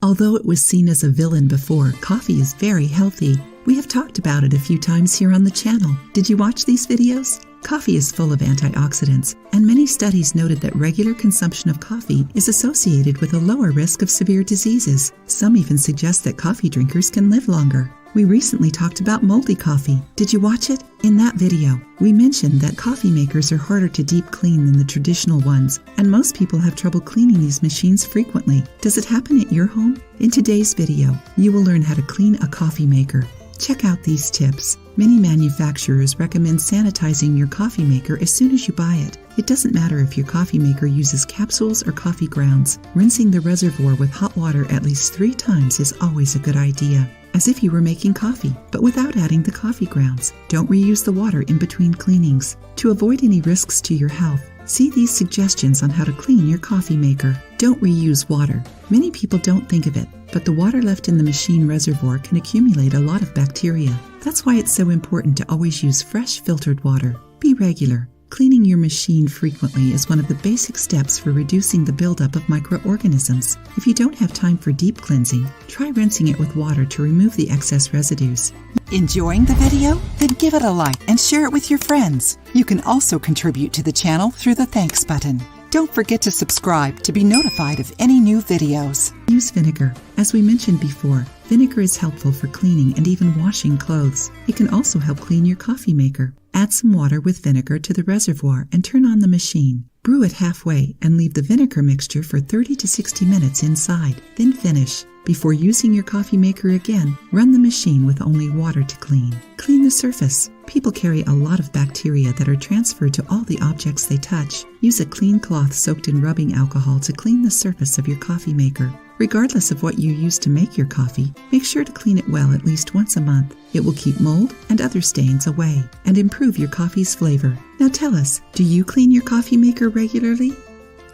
Although it was seen as a villain before, coffee is very healthy. We have talked about it a few times here on the channel. Did you watch these videos? Coffee is full of antioxidants, and many studies noted that regular consumption of coffee is associated with a lower risk of severe diseases. Some even suggest that coffee drinkers can live longer. We recently talked about moldy coffee. Did you watch it? In that video, we mentioned that coffee makers are harder to deep clean than the traditional ones, and most people have trouble cleaning these machines frequently. Does it happen at your home? In today's video, you will learn how to clean a coffee maker. Check out these tips. Many manufacturers recommend sanitizing your coffee maker as soon as you buy it. It doesn't matter if your coffee maker uses capsules or coffee grounds. Rinsing the reservoir with hot water at least 3 times is always a good idea, as if you were making coffee, but without adding the coffee grounds. Don't reuse the water in between cleanings. To avoid any risks to your health, see these suggestions on how to clean your coffee maker. Don't reuse water. Many people don't think of it, but the water left in the machine reservoir can accumulate a lot of bacteria. That's why it's so important to always use fresh filtered water. Be regular. Cleaning your machine frequently is one of the basic steps for reducing the buildup of microorganisms. If you don't have time for deep cleansing, try rinsing it with water to remove the excess residues. Enjoying the video? Then give it a like and share it with your friends. You can also contribute to the channel through the thanks button. Don't forget to subscribe to be notified of any new videos. Use vinegar. As we mentioned before, vinegar is helpful for cleaning and even washing clothes. It can also help clean your coffee maker. Add some water with vinegar to the reservoir and turn on the machine. Brew it halfway and leave the vinegar mixture for 30 to 60 minutes inside. Then finish. Before using your coffee maker again, run the machine with only water to clean. Clean the surface. People carry a lot of bacteria that are transferred to all the objects they touch. Use a clean cloth soaked in rubbing alcohol to clean the surface of your coffee maker. Regardless of what you use to make your coffee, make sure to clean it well at least once a month. It will keep mold and other stains away and improve your coffee's flavor. Now tell us, do you clean your coffee maker regularly?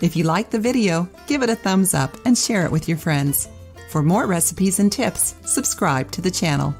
If you liked the video, give it a thumbs up and share it with your friends. For more recipes and tips, subscribe to the channel.